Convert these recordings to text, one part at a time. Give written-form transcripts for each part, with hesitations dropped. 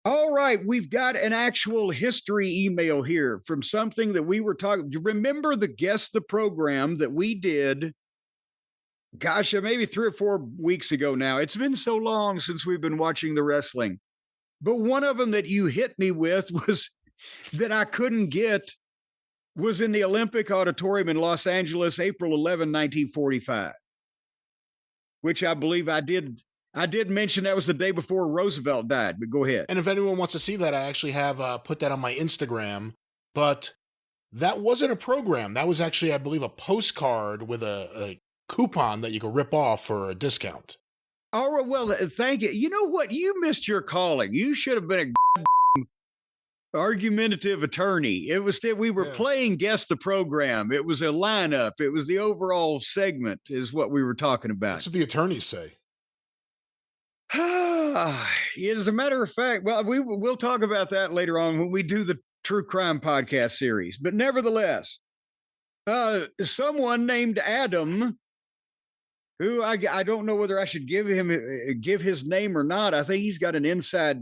All right, we've got an actual history email here from something that we were talking. You remember the Guess the Program that we did? Gosh, maybe 3 or 4 weeks ago now. It's been so long since we've been watching the wrestling. But one of them that you hit me with was that I couldn't get was in the Olympic Auditorium in Los Angeles, April 11, 1945, which I believe I did. I did mention that was the day before Roosevelt died, but go ahead. And if anyone wants to see that, I actually have put that on my Instagram. But that wasn't a program. That was actually, I believe, a postcard with a coupon that you could rip off for a discount. All right, well, thank you. You know what? You missed your calling. You should have been a argumentative attorney. It was that we were Yeah. playing Guess the Program. It was a lineup. It was the overall segment, is what we were talking about. That's what the attorneys say. As a matter of fact, well, we'll talk about that later on when we do the true crime podcast series. But nevertheless, someone named Adam, who I don't know whether I should give his name or not. I think he's got an inside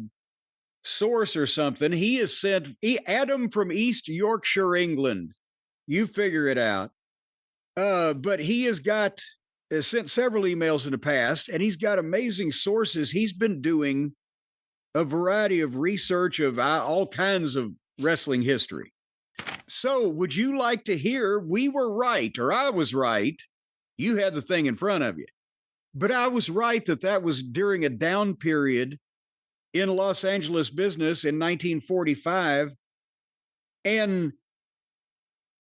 source or something. He has sent Adam from East Yorkshire, England. You figure it out. But he has got sent several emails in the past, and he's got amazing sources. He's been doing a variety of research of all kinds of wrestling history. So, would you like to hear? We were right, or I was right. You had the thing in front of you, but I was right that was during a down period in Los Angeles business in 1945. And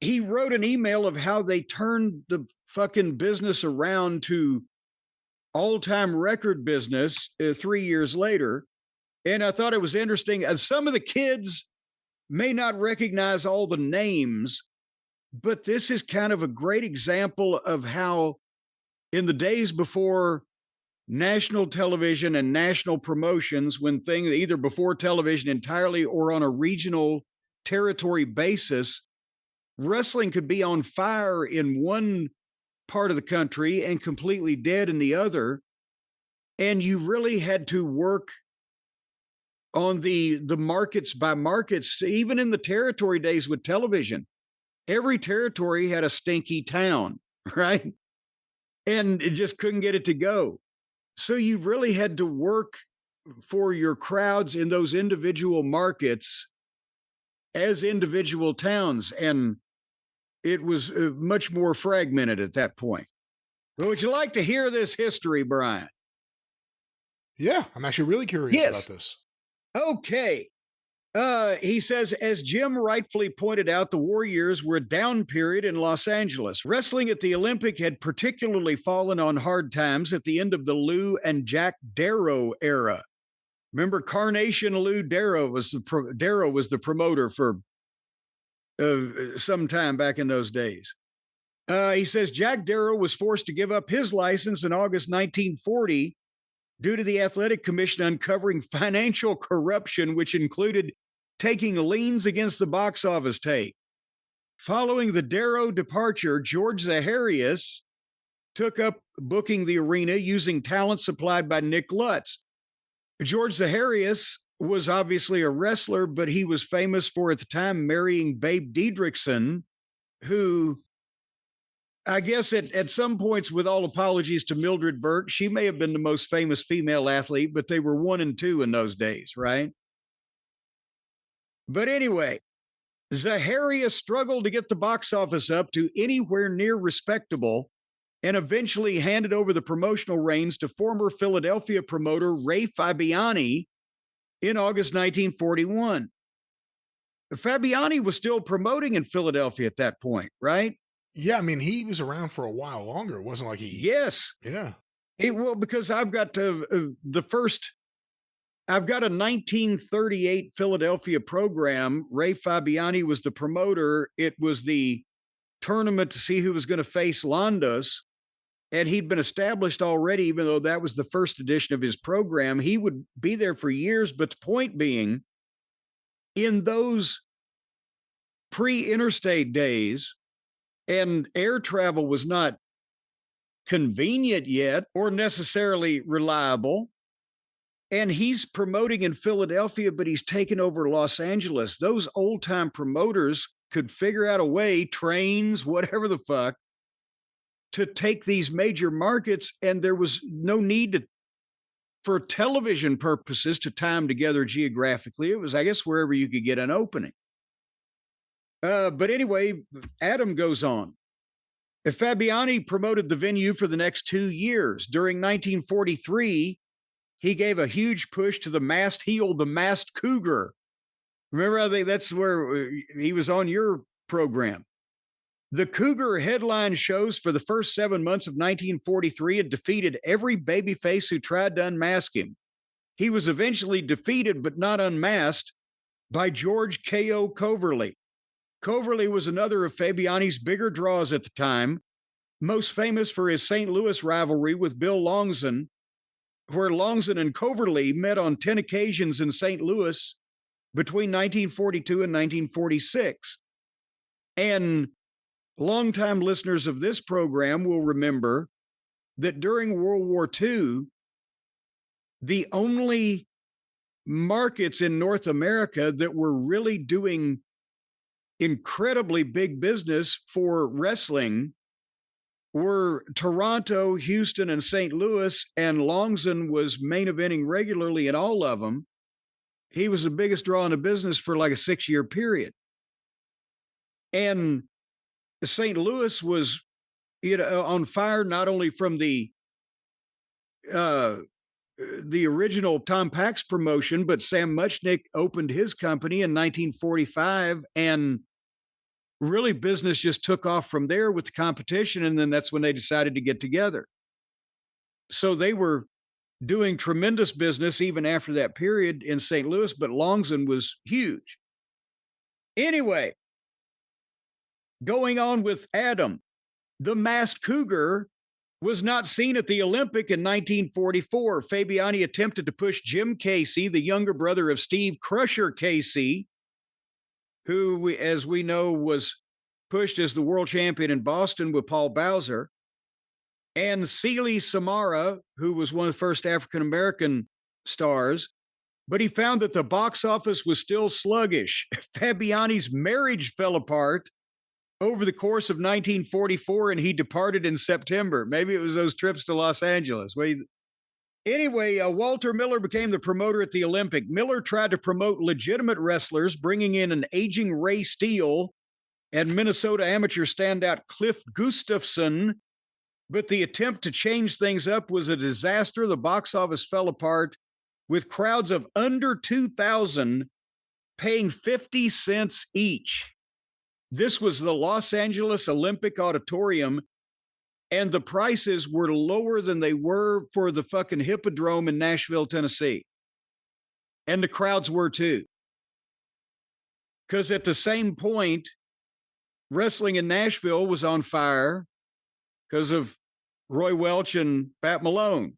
he wrote an email of how they turned the fucking business around to all-time record business 3 years later. And I thought it was interesting. Some of the kids may not recognize all the names, but this is kind of a great example of how in the days before national television and national promotions, when things either before television entirely or on a regional territory basis, wrestling could be on fire in one part of the country and completely dead in the other. And you really had to work on the markets by markets, even in the territory days with television. Every territory had a stinky town, right? And it just couldn't get it to go. So you really had to work for your crowds in those individual markets as individual towns. And it was much more fragmented at that point. But would you like to hear this history, Brian? Yeah, I'm actually really curious about this. Okay. He says, as Jim rightfully pointed out, the war years were a down period in Los Angeles. Wrestling at the Olympic had particularly fallen on hard times at the end of the Lou and Jack Darrow era. Remember, Carnation Lou Darrow was the promoter for some time back in those days. He says Jack Darrow was forced to give up his license in August 1940 due to the Athletic Commission uncovering financial corruption, which included taking liens against the box office tape. Following the Darrow departure, George Zaharias took up booking the arena using talent supplied by Nick Lutz. George Zaharias was obviously a wrestler, but he was famous for, at the time, marrying Babe Diedrichson, who I guess at some points, with all apologies to Mildred Burke, she may have been the most famous female athlete, but they were 1 and 2 in those days, right? But anyway, Zaharias struggled to get the box office up to anywhere near respectable and eventually handed over the promotional reins to former Philadelphia promoter Ray Fabiani in August 1941. Fabiani was still promoting in Philadelphia at that point, right? Yeah, I mean, he was around for a while longer. It wasn't like he... Yes. Yeah. Well, because I've got I've got a 1938 Philadelphia program. Ray Fabiani was the promoter. It was the tournament to see who was going to face Londos. And he'd been established already, even though that was the first edition of his program. He would be there for years. But the point being, in those pre-interstate days, and air travel was not convenient yet or necessarily reliable. And he's promoting in Philadelphia, but he's taken over Los Angeles. Those old time promoters could figure out a way, trains, whatever the fuck, to take these major markets. And there was no need to, for television purposes, to tie them together geographically. It was, I guess, wherever you could get an opening. But anyway, Adam goes on. Fabiani promoted the venue for the next 2 years. During 1943, he gave a huge push to the masked heel, the Masked Cougar. Remember, I think that's where he was on your program. The Cougar headline shows for the first 7 months of 1943 and defeated every babyface who tried to unmask him. He was eventually defeated, but not unmasked, by George K.O. Coverly. Coverly was another of Fabiani's bigger draws at the time, most famous for his St. Louis rivalry with Bill Longson, where Longson and Coverly met on 10 occasions in St. Louis between 1942 and 1946. And longtime listeners of this program will remember that during World War II, the only markets in North America that were really doing incredibly big business for wrestling were Toronto, Houston, and St. Louis, and Longson was main eventing regularly in all of them. He was the biggest draw in the business for like a 6-year period. And St. Louis was, on fire, not only from the original Tom Pax promotion, but Sam Muchnick opened his company in 1945, and really business just took off from there with the competition. And then that's when they decided to get together. So they were doing tremendous business even after that period in St. Louis, but Longson was huge. Anyway, going on with Adam, the Masked Cougar was not seen at the Olympic in 1944. Fabiani attempted to push Jim Casey, the younger brother of Steve Crusher Casey, who, as we know, was pushed as the world champion in Boston with Paul Bowser, and Celie Samara, who was one of the first African-American stars, but he found that the box office was still sluggish. Fabiani's marriage fell apart over the course of 1944, and he departed in September. Maybe it was those trips to Los Angeles. Anyway, Walter Miller became the promoter at the Olympic. Miller tried to promote legitimate wrestlers, bringing in an aging Ray Steele and Minnesota amateur standout Cliff Gustafson, but the attempt to change things up was a disaster. The box office fell apart, with crowds of under 2,000 paying 50 cents each. This was the Los Angeles Olympic Auditorium, and the prices were lower than they were for the fucking Hippodrome in Nashville, Tennessee. And the crowds were too. Because at the same point, wrestling in Nashville was on fire because of Roy Welch and Pat Malone.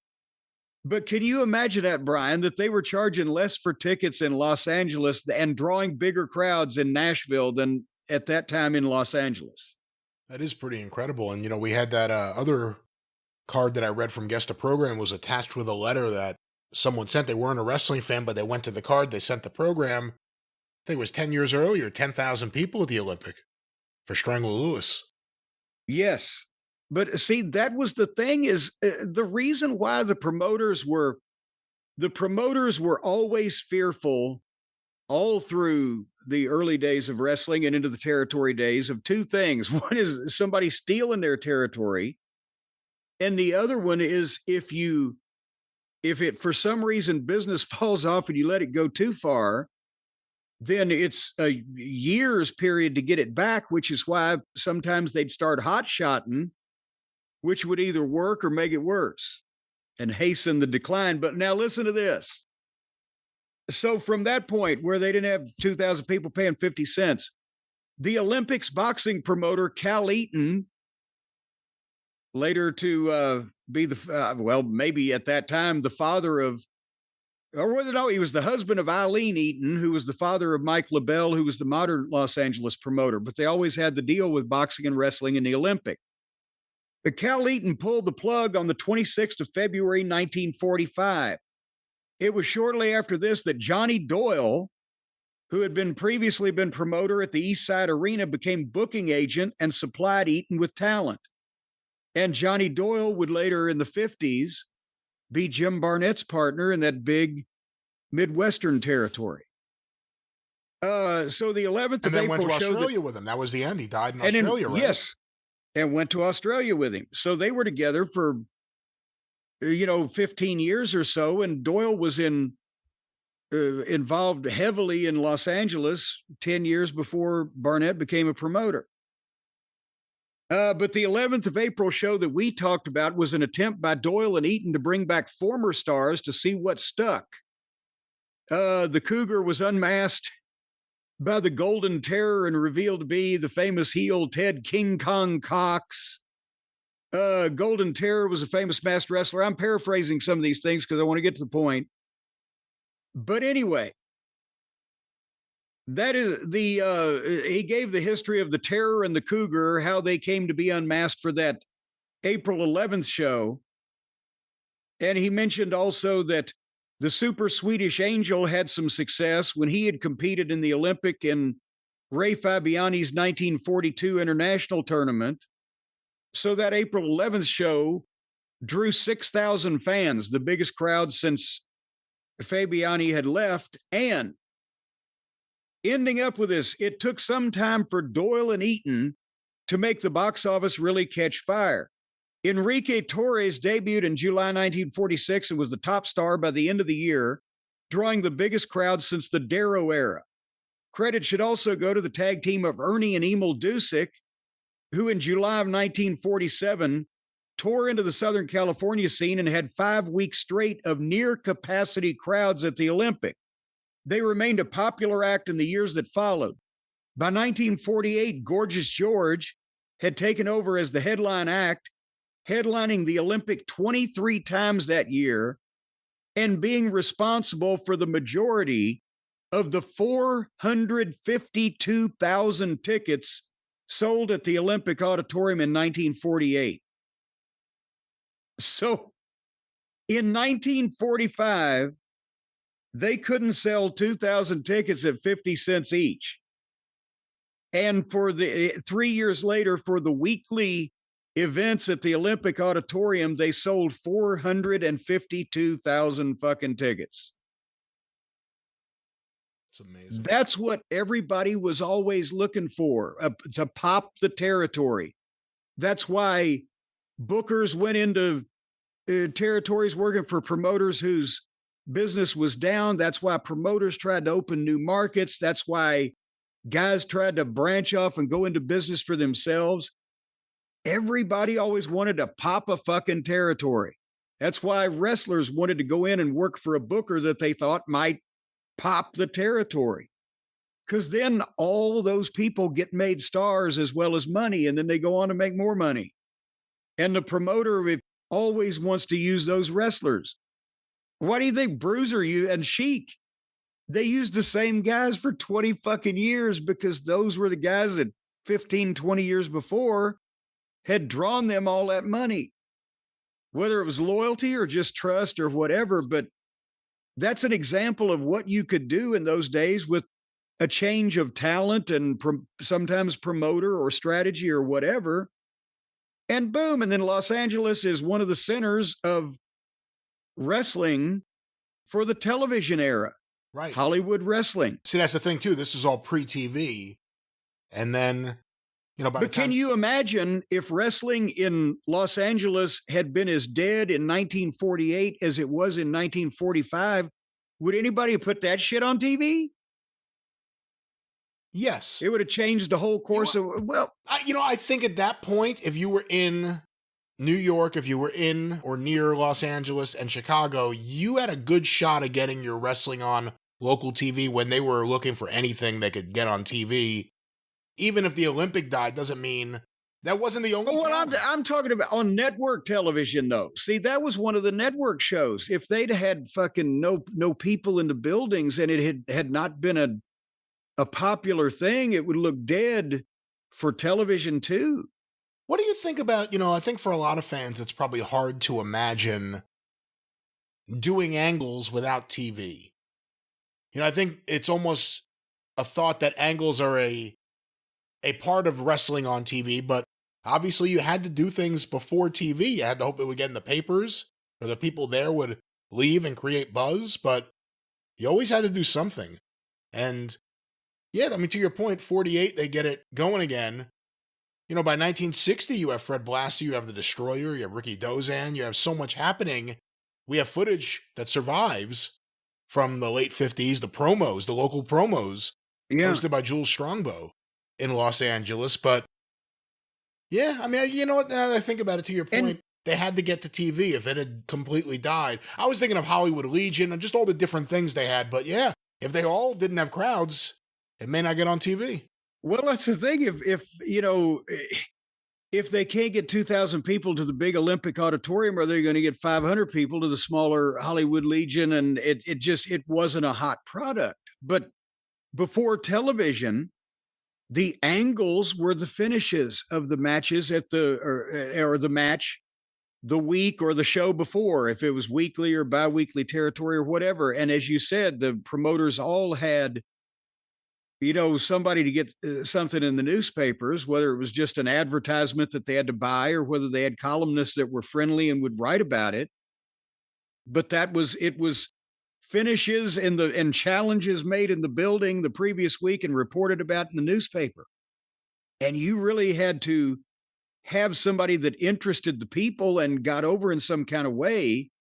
But can you imagine that, Brian, that they were charging less for tickets in Los Angeles and drawing bigger crowds in Nashville than at that time in Los Angeles? That is pretty incredible. And, we had that other card that I read from Guest of Program was attached with a letter that someone sent. They weren't a wrestling fan, but they went to the card. They sent the program. I think it was 10 years earlier, 10,000 people at the Olympic for Strangler Lewis. Yes. But see, that was the thing, is the reason why the promoters were always fearful all through the early days of wrestling and into the territory days of two things. One is somebody stealing their territory. And the other one is if it, for some reason, business falls off and you let it go too far, then it's a year's period to get it back, which is why sometimes they'd start hot-shotting, which would either work or make it worse and hasten the decline. But now listen to this. So from that point where they didn't have 2,000 people paying 50 cents, the Olympics boxing promoter Cal Eaton, later to be maybe at that time the father of, he was the husband of Eileen Eaton, who was the father of Mike LaBelle, who was the modern Los Angeles promoter. But they always had the deal with boxing and wrestling in the Olympic. Cal Eaton pulled the plug on the 26th of February, 1945. It was shortly after this that Johnny Doyle, who had been previously been promoter at the East Side Arena, became booking agent and supplied Eaton with talent. And Johnny Doyle would later in the 50s be Jim Barnett's partner in that big Midwestern territory. So the 11th And of then went April to show that, Australia with him. That was the end. He died in and then Australia, right? yes, and went to Australia with him. So they were together for 15 years or so, and Doyle was involved heavily in Los Angeles 10 years before Barnett became a promoter. But the 11th of April show that we talked about was an attempt by Doyle and Eaton to bring back former stars to see what stuck. The Cougar was unmasked by the Golden Terror and revealed to be the famous heel Ted King Kong Cox. Golden Terror was a famous masked wrestler. I'm paraphrasing some of these things because I want to get to the point. But anyway, that is he gave the history of the Terror and the Cougar, how they came to be unmasked for that April 11th show. And he mentioned also that the Super Swedish Angel had some success when he had competed in the Olympic in Ray Fabiani's 1942 international tournament. So that April 11th show drew 6,000 fans, the biggest crowd since Fabiani had left. And ending up with this, it took some time for Doyle and Eaton to make the box office really catch fire. Enrique Torres debuted in July 1946 and was the top star by the end of the year, drawing the biggest crowd since the Darrow era. Credit should also go to the tag team of Ernie and Emil Dusick, who in July of 1947 tore into the Southern California scene and had 5 weeks straight of near capacity crowds at the Olympic. They remained a popular act in the years that followed. By 1948, Gorgeous George had taken over as the headline act, headlining the Olympic 23 times that year and being responsible for the majority of the 452,000 tickets sold at the Olympic Auditorium in 1948. So in 1945, they couldn't sell 2,000 tickets at 50 cents each. And for the 3 years later, for the weekly events at the Olympic Auditorium, they sold 452,000 fucking tickets. It's amazing. That's what everybody was always looking for, to pop the territory. That's why bookers went into territories working for promoters whose business was down. That's why promoters tried to open new markets. That's why guys tried to branch off and go into business for themselves. Everybody always wanted to pop a fucking territory. That's why wrestlers wanted to go in and work for a booker that they thought might pop the territory. Because then all those people get made stars as well as money, and then they go on to make more money. And the promoter always wants to use those wrestlers. Why do you think Bruiser and Sheik, they used the same guys for 20 fucking years because those were the guys that 15, 20 years before had drawn them all that money, whether it was loyalty or just trust or whatever. But that's an example of what you could do in those days with a change of talent and sometimes promoter or strategy or whatever. And boom. And then Los Angeles is one of the centers of wrestling for the television era. Right. Hollywood wrestling. See, that's the thing too. This is all pre-TV. And then, but can you imagine if wrestling in Los Angeles had been as dead in 1948 as it was in 1945? Would anybody put that shit on TV? Yes. It would have changed the whole course of, I think at that point, if you were in New York, if you were in or near Los Angeles and Chicago, you had a good shot of getting your wrestling on local TV when they were looking for anything they could get on TV. Even if the Olympic died, doesn't mean that wasn't the only. Well, I'm talking about on network television, though. See, that was one of the network shows. If they'd had fucking no people in the buildings and it had not been a popular thing, it would look dead for television too. What do you think about, I think for a lot of fans, it's probably hard to imagine doing angles without TV. I think it's almost a thought that angles are a part of wrestling on TV, but obviously you had to do things before TV. You had to hope it would get in the papers or the people there would leave and create buzz, but you always had to do something. And yeah, I mean, to your point, 48, they get it going again. By 1960, you have Fred Blassie, you have the Destroyer, you have Ricky Dozan, you have so much happening. We have footage that survives from the late 50s, the promos, the local promos, Yeah. hosted by Jules Strongbow in Los Angeles. But yeah, I mean, you know what? Now that I think about it, to your And point, they had to get to TV if it had completely died. I was thinking of Hollywood Legion and just all the different things they had. But yeah, if they all didn't have crowds, it may not get on TV. well, that's the thing. If they can't get 2,000 people to the big Olympic auditorium, are they going to get 500 people to the smaller Hollywood Legion? And it wasn't a hot product. But before television, the angles were the finishes of the matches at or the match the week or the show before, if it was weekly or biweekly territory or whatever. And as you said, the promoters all had somebody to get something in the newspapers, whether it was just an advertisement that they had to buy or whether they had columnists that were friendly and would write about it. But it was finishes and challenges made in the building the previous week and reported about in the newspaper. And you really had to have somebody that interested the people and got over in some kind of way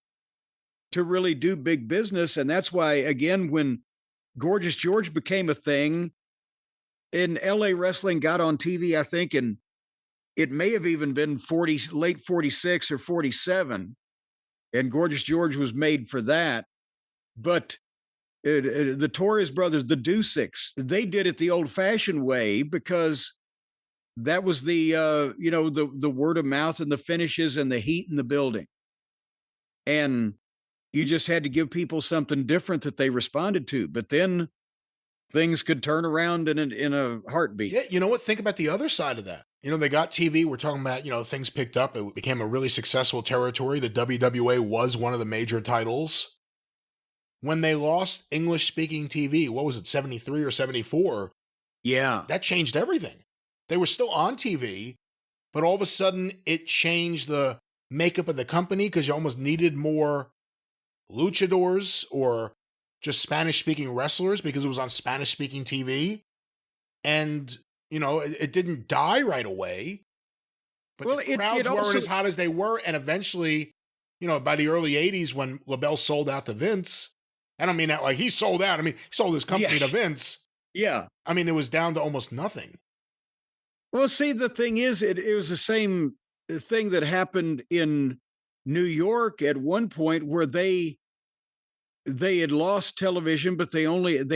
to really do big business. And that's why, again, when Gorgeous George became a thing, in LA wrestling got on TV, I think, and it may have even been late 46 or 47. And Gorgeous George was made for that. But the Torres brothers, the Duseks, they did it the old fashioned way because that was the word of mouth and the finishes and the heat in the building. And you just had to give people something different that they responded to. But then things could turn around in a heartbeat. Yeah, you know what? Think about the other side of that. They got TV. We're talking about, things picked up. It became a really successful territory. The WWA was one of the major titles. When they lost English-speaking TV, what was it, 73 or 74? Yeah. That changed everything. They were still on TV, but all of a sudden it changed the makeup of the company because you almost needed more luchadors or just Spanish-speaking wrestlers because it was on Spanish-speaking TV. And, it didn't die right away, but Well, the crowds weren't as hot as they were. And eventually, by the early 80s when LaBelle sold out to Vince, I don't mean that like he sold out. I mean, he sold his company to Vince. Yeah. I mean, it was down to almost nothing. Well, see, the thing is, it was the same thing that happened in New York at one point where they had lost television, but they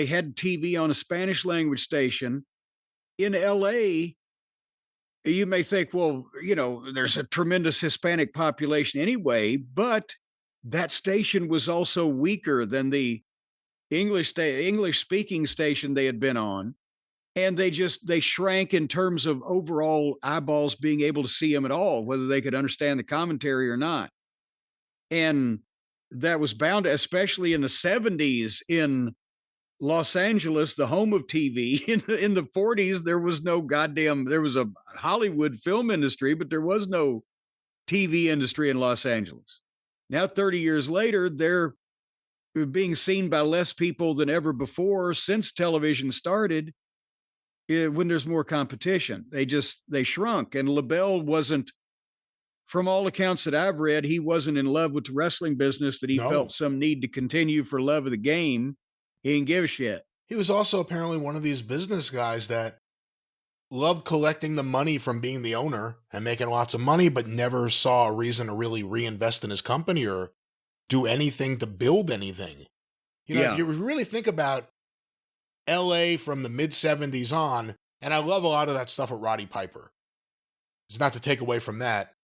had TV on a Spanish language station. In LA, you may think, well, there's a tremendous Hispanic population anyway, but that station was also weaker than the English speaking station they had been on. And they shrank in terms of overall eyeballs being able to see them at all, whether they could understand the commentary or not. And that was bound to, especially in the 70s in Los Angeles, the home of TV. In the 40s, there was there was a Hollywood film industry, but there was no TV industry in Los Angeles. Now, 30 years later, they're being seen by less people than ever before since television started. When there's more competition, they shrunk. And LaBelle wasn't, from all accounts that I've read, he wasn't in love with the wrestling business, that he No. felt some need to continue for love of the game. He didn't give a shit. He was also apparently one of these business guys that loved collecting the money from being the owner and making lots of money, but never saw a reason to really reinvest in his company or do anything to build anything. If you really think about LA from the mid 70s on, and I love a lot of that stuff with Roddy Piper. It's not to take away from that,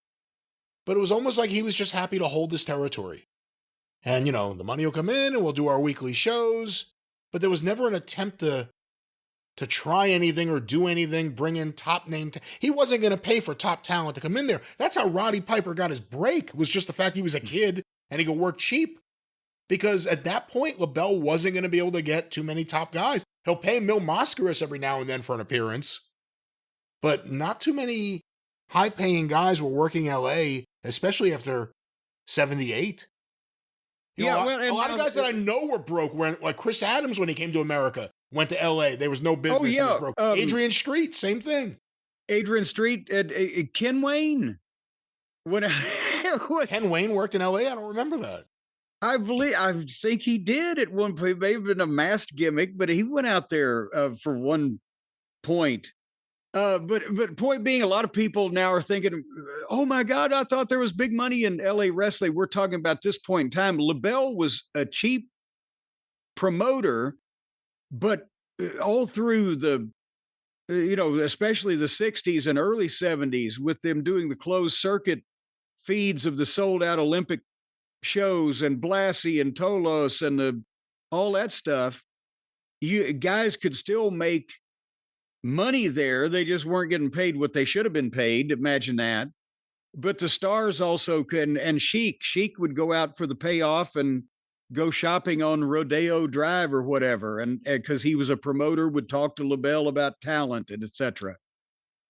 but it was almost like he was just happy to hold this territory. And, the money will come in and we'll do our weekly shows, but there was never an attempt to try anything or do anything, bring in top name. He wasn't going to pay for top talent to come in there. That's how Roddy Piper got his break, was just the fact he was a kid and he could work cheap. because at that point, LaBelle wasn't going to be able to get too many top guys. He'll pay Mil Mascaras every now and then for an appearance, but not too many high-paying guys were working LA, especially after 78. Yeah, well, a lot of guys that I know were broke. Like Chris Adams, when he came to America, went to LA. There was no business. Oh, yeah. Was broke. Adrian Street, same thing. Adrian Street, Ken Wayne. When Ken Wayne worked in LA, I don't remember that. I think he did at one point. It may have been a masked gimmick, but he went out there for one point. But point being, a lot of people now are thinking, oh my God, I thought there was big money in LA wrestling. We're talking about this point in time. LaBelle was a cheap promoter, but all through the, especially the 60s and early 70s, with them doing the closed circuit feeds of the sold out Olympic shows and Blassie and Tolos and all that stuff, you guys could still make money there. They just weren't getting paid what they should have been paid. Imagine that. But the stars also could, and Sheik would go out for the payoff and go shopping on Rodeo Drive or whatever. And because he was a promoter, would talk to LaBelle about talent and etc.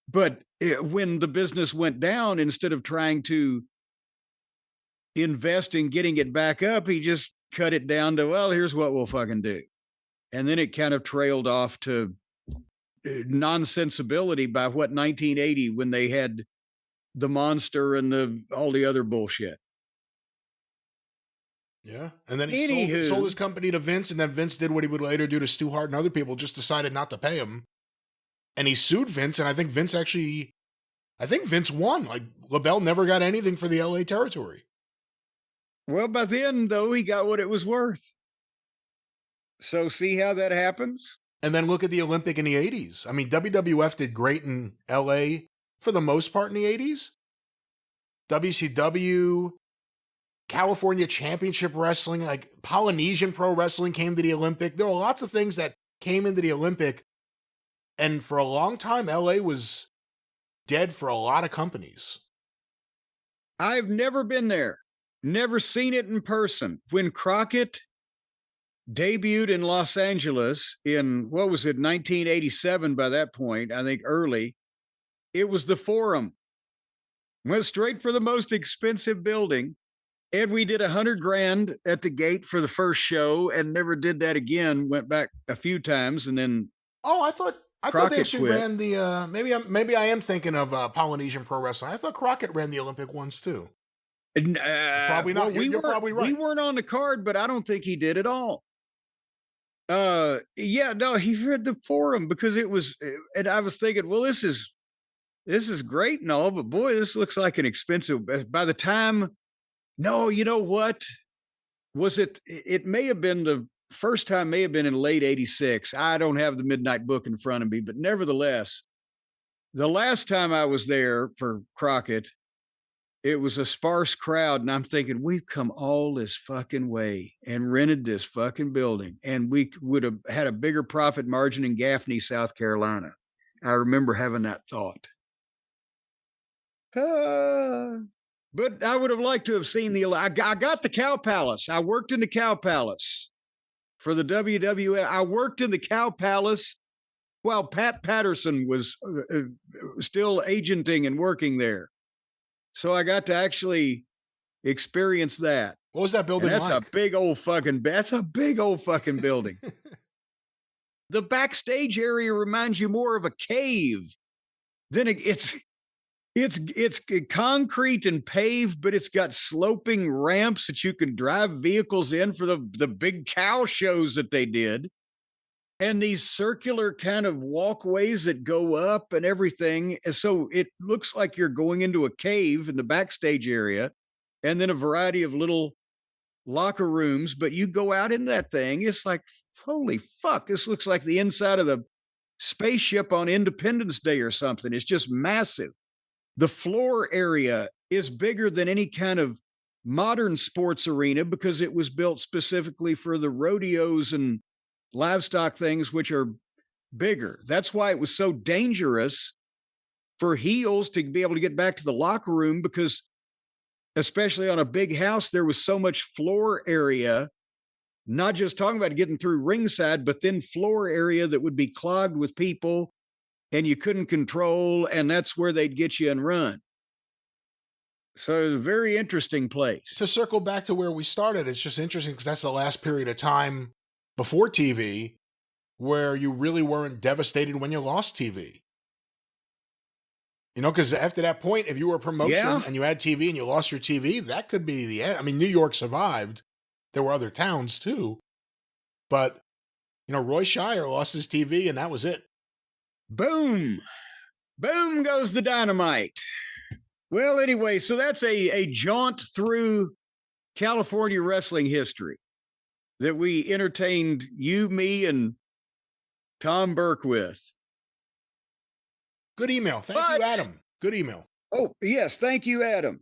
But when the business went down, instead of trying to invest in getting it back up, he just cut it down to, well, here's what we'll fucking do. And then it kind of trailed off to nonsensibility by 1980, when they had the Monster and all the other bullshit. Yeah. And then he sold his company to Vince, and then Vince did what he would later do to Stu Hart and other people, just decided not to pay him. And he sued Vince, and I think Vince won. Like, LaBelle never got anything for the LA territory. Well, by then, though, he got what it was worth. So see how that happens? And then look at the Olympic in the 80s. I mean, WWF did great in LA for the most part in the 80s. WCW, California Championship Wrestling, like Polynesian Pro Wrestling came to the Olympic. There were lots of things that came into the Olympic. And for a long time, LA was dead for a lot of companies. I've never been there, never seen it in person. When Crockett debuted in Los Angeles in, 1987 by that point, I think early, it was the Forum. Went straight for the most expensive building. And we did $100,000 at the gate for the first show and never did that again. Went back a few times and then. Oh, I thought they actually ran the, maybe I am thinking of Polynesian Pro Wrestling. I thought Crockett ran the Olympic ones too. Probably not. Well, you're probably right. We weren't on the card, but I don't think he did at all. Yeah, no, he read the Forum because it was, and I was thinking, well, this is great and all, but boy, this looks like an expensive. By the time, no, you know what? Was it? It may have been the first time. May have been in late '86. I don't have the midnight book in front of me, but nevertheless, the last time I was there for Crockett, it was a sparse crowd, and I'm thinking, we've come all this fucking way and rented this fucking building, and we would have had a bigger profit margin in Gaffney, South Carolina. I remember having that thought. But I would have liked to have seen I got the Cow Palace. I worked in the Cow Palace for the WWF. I worked in the Cow Palace while Pat Patterson was still agenting and working there. So I got to actually experience that. What was that building like? That's a big old fucking building. The backstage area reminds you more of a cave than it's concrete and paved, but it's got sloping ramps that you can drive vehicles in for the big cow shows that they did. And these circular kind of walkways that go up and everything. And so it looks like you're going into a cave in the backstage area, and then a variety of little locker rooms. But you go out in that thing, it's like, holy fuck, this looks like the inside of the spaceship on Independence Day or something. It's just massive. The floor area is bigger than any kind of modern sports arena because it was built specifically for the rodeos and livestock things, which are bigger. That's why it was so dangerous for heels to be able to get back to the locker room, because especially on a big house, there was so much floor area Not just talking about getting through ringside, but then floor area that would be clogged with people and you couldn't control, and that's where they'd get you and run. So it's a very interesting place. To circle back to where we started, it's just interesting because that's the last period of time before TV where you really weren't devastated when you lost TV. You know, because after that point, if you were a promotion Yeah. and you had TV and you lost your TV, that could be the end. I mean, New York survived. There were other towns too. But, you know, Roy Shire lost his TV and that was it. Boom. Boom goes the dynamite. Well, anyway, so that's a jaunt through California wrestling history that we entertained you, me, and Tom Burke with. Good email. Thank you, But, Adam. Good email. oh, yes, thank you, Adam.